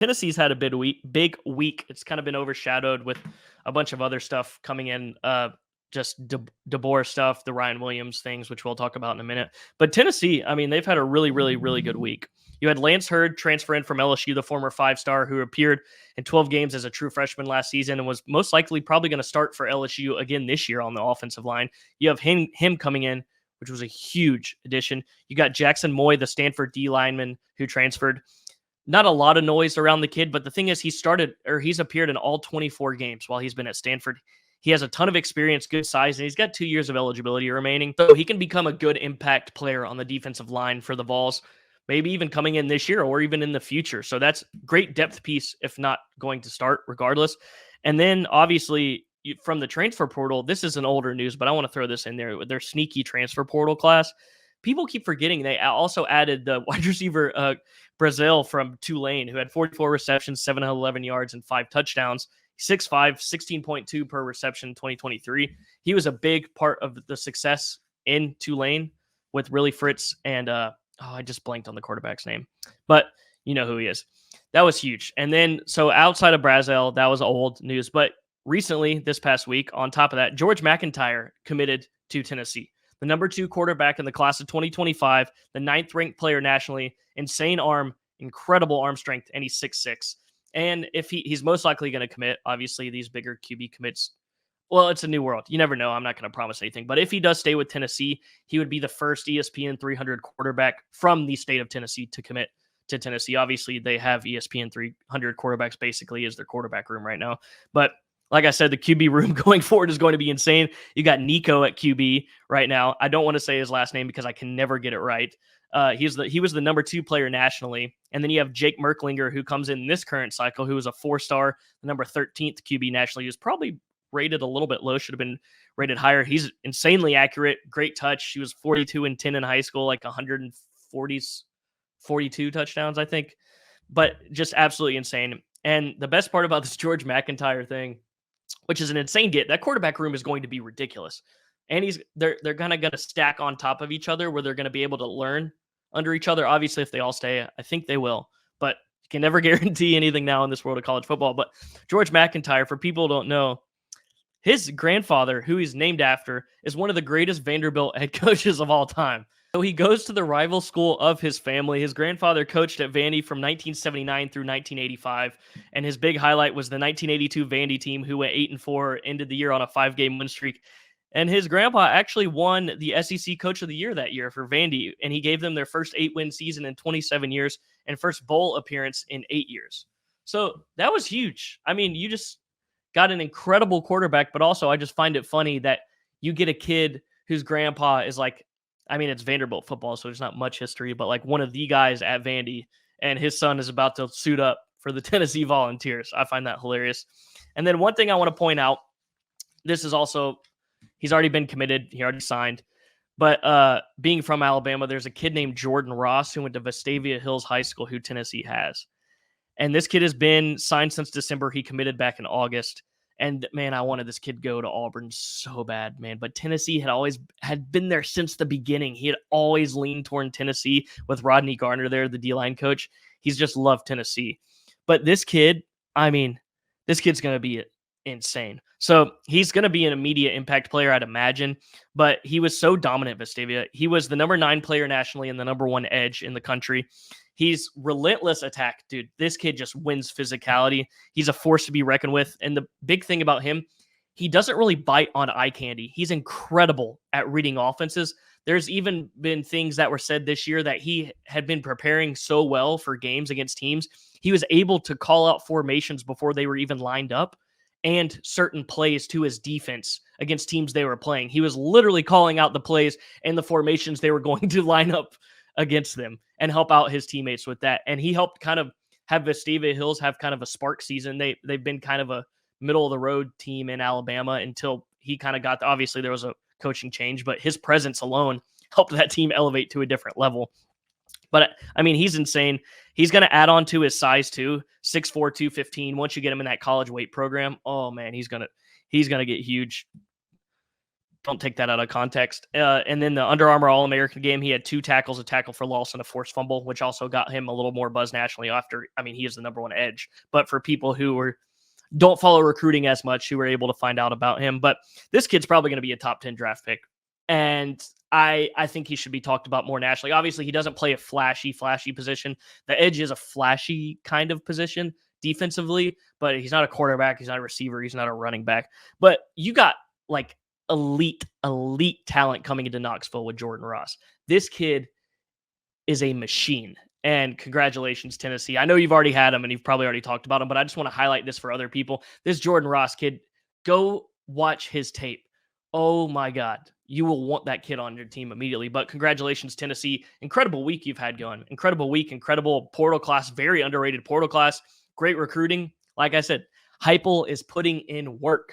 Tennessee's had a big week. It's kind of been overshadowed with a bunch of other stuff coming in. Just DeBoer stuff, the Ryan Williams things, which we'll talk about in a minute. But Tennessee, I mean, they've had a really, really, really good week. You had Lance Hurd transfer in from LSU, the former 5-star who appeared in 12 games as a true freshman last season and was most likely probably going to start for LSU again this year on the offensive line. You have him coming in, which was a huge addition. You got Jackson Moy, the Stanford D lineman who transferred. Not a lot of noise around the kid, but the thing is he's appeared in all 24 games while he's been at Stanford. He has a ton of experience, good size, and he's got 2 years of eligibility remaining. So he can become a good impact player on the defensive line for the Vols, maybe even coming in this year or even in the future. So that's great depth piece, if not going to start regardless. And then obviously from the transfer portal, this is an older news, but I want to throw this in there with their sneaky transfer portal class. People keep forgetting they also added the wide receiver Brazil from Tulane, who had 44 receptions, 711 yards, and 5 touchdowns. 6'5", 16.2 per reception in 2023. He was a big part of the success in Tulane with Willie Fritz and I just blanked on the quarterback's name, but you know who he is. That was huge. And then so outside of Brazil, that was old news. But recently, this past week, on top of that, George McIntyre committed to Tennessee. The number 2 quarterback in the class of 2025, the 9th-ranked player nationally, insane arm, incredible arm strength, and he's 6'6". And if he's most likely going to commit, obviously these bigger QB commits, well, it's a new world. You never know. I'm not going to promise anything. But if he does stay with Tennessee, he would be the first ESPN 300 quarterback from the state of Tennessee to commit to Tennessee. Obviously, they have ESPN 300 quarterbacks basically as their quarterback room right now. But like I said, the QB room going forward is going to be insane. You got Nico at QB right now. I don't want to say his last name because I can never get it right. He was the number 2 player nationally. And then you have Jake Merklinger, who comes in this current cycle, who was a 4-star, the number 13th QB nationally. He was probably rated a little bit low, should have been rated higher. He's insanely accurate, great touch. He was 42-10 in high school, like 42 touchdowns, I think. But just absolutely insane. And the best part about this George McIntyre thing, which is an insane get, that quarterback room is going to be ridiculous. And they're kind of going to stack on top of each other where they're going to be able to learn under each other. Obviously, if they all stay, I think they will. But you can never guarantee anything now in this world of college football. But George McIntyre, for people who don't know, his grandfather, who he's named after, is one of the greatest Vanderbilt head coaches of all time. So he goes to the rival school of his family. His grandfather coached at Vandy from 1979 through 1985, and his big highlight was the 1982 Vandy team, who went 8-4, ended the year on a 5-game win streak. And his grandpa actually won the SEC Coach of the Year that year for Vandy, and he gave them their first 8-win season in 27 years and first bowl appearance in 8 years. So that was huge. I mean, you just got an incredible quarterback, but also I just find it funny that you get a kid whose grandpa is like, I mean, it's Vanderbilt football, so there's not much history, but like one of the guys at Vandy, and his son is about to suit up for the Tennessee Volunteers. I find that hilarious. And then one thing I want to point out, this is also, he's already been committed. He already signed. But being from Alabama, there's a kid named Jordan Ross who went to Vestavia Hills High School who Tennessee has. And this kid has been signed since December. He committed back in August. And man, I wanted this kid to go to Auburn so bad, man. But Tennessee had been there since the beginning. He had always leaned toward Tennessee with Rodney Garner there, the D-line coach. He's just loved Tennessee. But this kid, I mean, this kid's going to be insane. So he's going to be an immediate impact player, I'd imagine. But he was so dominant at Vestavia. He was the number 9 player nationally and the number 1 edge in the country. He's relentless attack, dude. This kid just wins physicality. He's a force to be reckoned with. And the big thing about him, he doesn't really bite on eye candy. He's incredible at reading offenses. There's even been things that were said this year that he had been preparing so well for games against teams. He was able to call out formations before they were even lined up and certain plays to his defense against teams they were playing. He was literally calling out the plays and the formations they were going to line up against them and help out his teammates with that. And he helped kind of have Vestavia Hills have kind of a spark season. They've been kind of a middle of the road team in Alabama until he kind of got, obviously there was a coaching change, but his presence alone helped that team elevate to a different level. But I mean, he's insane. He's going to add on to his size too, 6'4", 215. Once you get him in that college weight program, oh man, he's going to get huge. don't take that out of context. And then the Under Armour All-American game, he had 2 tackles, a tackle for loss, and a forced fumble, which also got him a little more buzz nationally after. I mean, he is the number 1 edge. But for people who don't follow recruiting as much, who were able to find out about him. But this kid's probably going to be a top 10 draft pick. And I think he should be talked about more nationally. Obviously, he doesn't play a flashy position. The edge is a flashy kind of position defensively, but he's not a quarterback. He's not a receiver. He's not a running back. But you got like elite talent coming into Knoxville with Jordan Ross. This kid is a machine. And congratulations, Tennessee. I know you've already had him and you've probably already talked about him, but I just want to highlight this for other people. This Jordan Ross kid, go watch his tape. Oh my God. You will want that kid on your team immediately. But congratulations, Tennessee. Incredible week you've had going. Incredible week, incredible portal class, very underrated portal class. Great recruiting. Like I said, Heupel is putting in work.